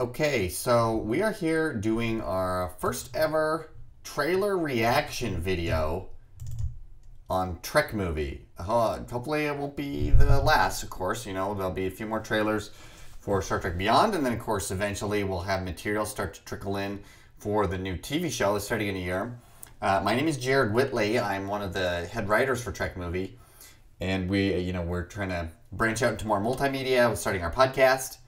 Okay, so we are here doing our first ever trailer reaction video on Trek movie. Hopefully it won't be the last, of course. You know, there'll be a few more trailers for Star Trek Beyond, and then of course eventually we'll have material start to trickle in for the new TV show that's starting in a year. My name is Jared Whitley. I'm one of the head writers for Trek movie, and we're trying to branch out into more multimedia. We're starting our podcast,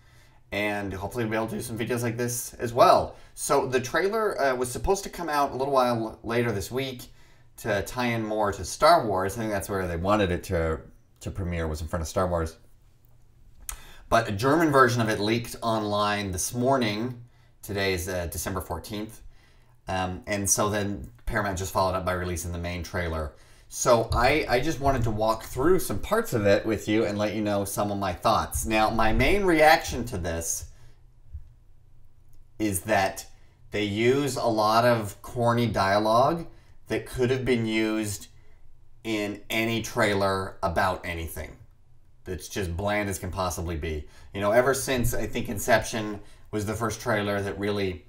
and hopefully we'll be able to do some videos like this as well. So the trailer was supposed to come out a little while later this week to tie in more to Star Wars. I think that's where they wanted it to premiere, was in front of Star Wars. But a German version of it leaked online this morning. Today is December 14th. And so then Paramount just followed up by releasing the main trailer. So I just wanted to walk through some parts of it with you and let you know some of my thoughts. Now, my main reaction to this is that they use a lot of corny dialogue that could have been used in any trailer about anything. That's just bland as can possibly be. You know, ever since I think Inception was the first trailer that really,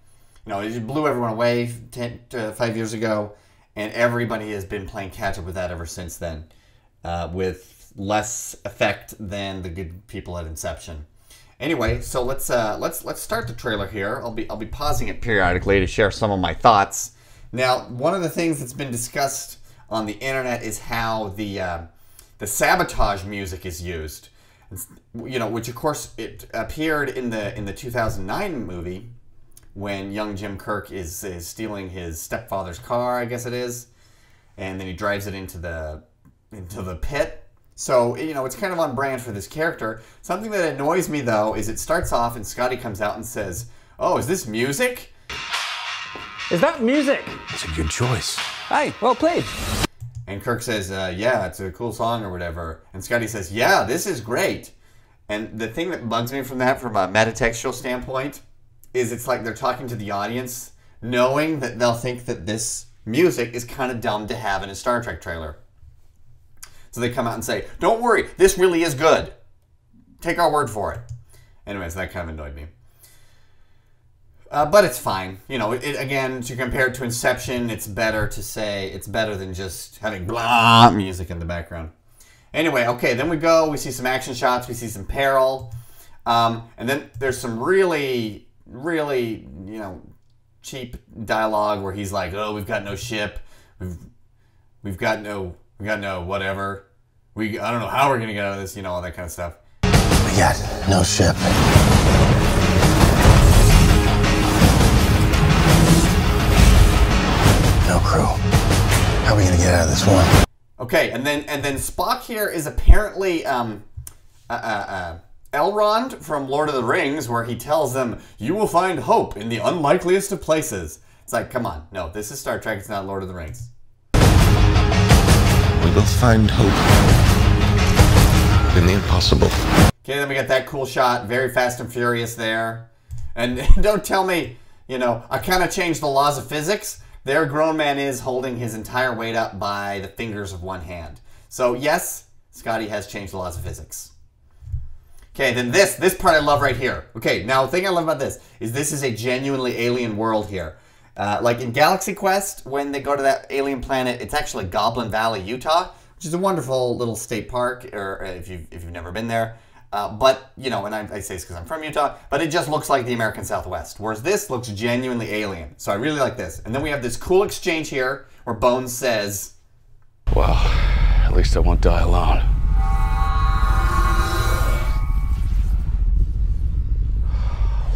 it just blew everyone away 5 years ago. And everybody has been playing catch up with that ever since then, with less effect than the good people at Inception. Anyway, so let's start the trailer here. I'll be pausing it periodically to share some of my thoughts. Now, one of the things that's been discussed on the internet is how the sabotage music is used. Which of course it appeared in the 2009 movie, when young Jim Kirk is stealing his stepfather's car, I guess it is, and then he drives it into the pit. So, it's kind of on brand for this character. Something that annoys me, though, is it starts off and Scotty comes out and says, "Oh, is this music?" Is that music? It's a good choice. Hey, well played. And Kirk says, yeah, it's a cool song or whatever. And Scotty says, yeah, this is great. And the thing that bugs me from that, from a metatextual standpoint, is it's like they're talking to the audience, knowing that they'll think that this music is kind of dumb to have in a Star Trek trailer. So they come out and say, don't worry, this really is good. Take our word for it. Anyways, that kind of annoyed me. But it's fine. Again, to compare it to Inception, it's better to say it's better than just having blah music in the background. Anyway, okay, then we see some action shots, we see some peril. And then there's some really cheap dialogue where he's like, "Oh, we've got no ship, we've got no whatever. I don't know how we're gonna get out of this, all that kind of stuff." We got no ship. No crew. How are we gonna get out of this one? Okay, and then Spock here is apparently Elrond from Lord of the Rings, where he tells them, "You will find hope in the unlikeliest of places." It's like, come on. No, this is Star Trek. It's not Lord of the Rings. We will find hope in the impossible. Okay, then we got that cool shot. Very Fast and Furious there. And don't tell me, I kind of changed the laws of physics. Their grown man is holding his entire weight up by the fingers of one hand. So, yes, Scotty has changed the laws of physics. Okay, then this part I love right here. Okay, now the thing I love about this is a genuinely alien world here. Like in Galaxy Quest, when they go to that alien planet, it's actually Goblin Valley, Utah, which is a wonderful little state park, or if you've never been there. But, and I say this because I'm from Utah, but it just looks like the American Southwest, whereas this looks genuinely alien. So I really like this. And then we have this cool exchange here where Bones says, "Well, at least I won't die alone."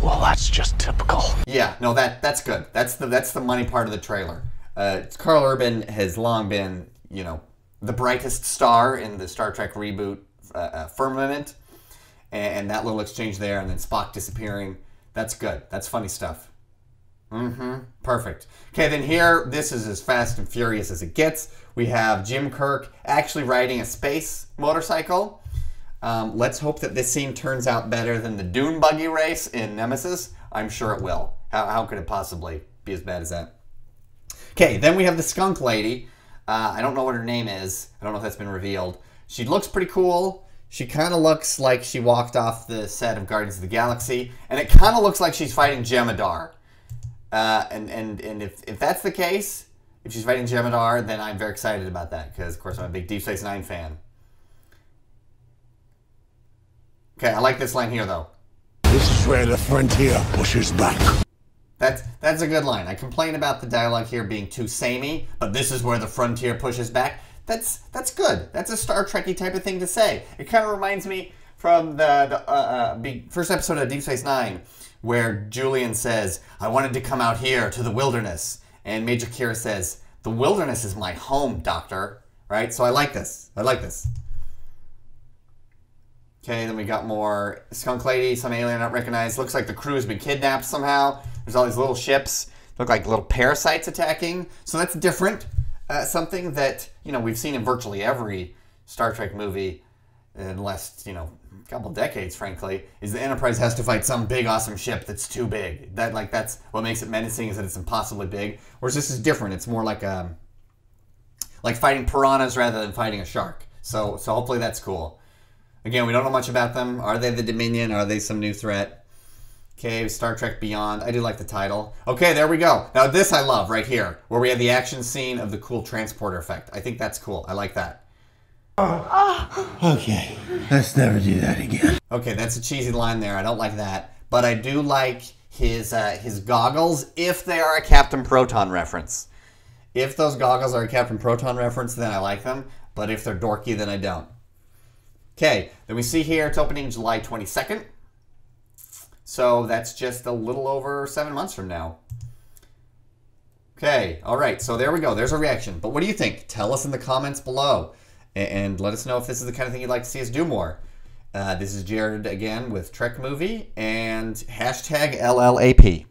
Well, that's just typical. Yeah, no, that's good. That's the money part of the trailer. Carl Urban has long been, the brightest star in the Star Trek reboot firmament, and that little exchange there, and then Spock disappearing. That's good. That's funny stuff. Perfect. Okay, then here, this is as Fast and Furious as it gets. We have Jim Kirk actually riding a space motorcycle. Let's hope that this scene turns out better than the dune buggy race in Nemesis. I'm sure it will. How could it possibly be as bad as that? Okay, then we have the skunk lady. I don't know what her name is. I don't know if that's been revealed. She looks pretty cool. She kind of looks like she walked off the set of Guardians of the Galaxy, and it kind of looks like she's fighting Jemadar. And if that's the case, if she's fighting Jemadar, then I'm very excited about that, because, of course, I'm a big Deep Space Nine fan. Okay, I like this line here, though. This is where the frontier pushes back. That's a good line. I complain about the dialogue here being too samey, but this is where the frontier pushes back. That's good. That's a Star Trek-y type of thing to say. It kind of reminds me from the first episode of Deep Space Nine, where Julian says, "I wanted to come out here to the wilderness," and Major Kira says, "The wilderness is my home, Doctor." Right? So I like this. I like this. Okay, then we got more skunk lady, some alien not recognized. Looks like the crew has been kidnapped somehow. There's all these little ships, look like little parasites attacking. So that's different. Something that, you know, we've seen in virtually every Star Trek movie in the last, you know, couple decades, frankly, is the Enterprise has to fight some big, awesome ship that's too big. That's what makes it menacing, is that it's impossibly big. Whereas this is different. It's more like fighting piranhas rather than fighting a shark. So hopefully that's cool. Again, we don't know much about them. Are they the Dominion? Are they some new threat? Okay, Star Trek Beyond. I do like the title. Okay, there we go. Now this I love right here, where we have the action scene of the cool transporter effect. I think that's cool. I like that. Okay, let's never do that again. Okay, that's a cheesy line there. I don't like that. But I do like his goggles, if they are a Captain Proton reference. If those goggles are a Captain Proton reference, then I like them. But if they're dorky, then I don't. Okay, then we see here it's opening July 22nd. So that's just a little over 7 months from now. Okay, all right, so there we go. There's a reaction. But what do you think? Tell us in the comments below. And let us know if this is the kind of thing you'd like to see us do more. This is Jared again with Trek Movie and #LLAP.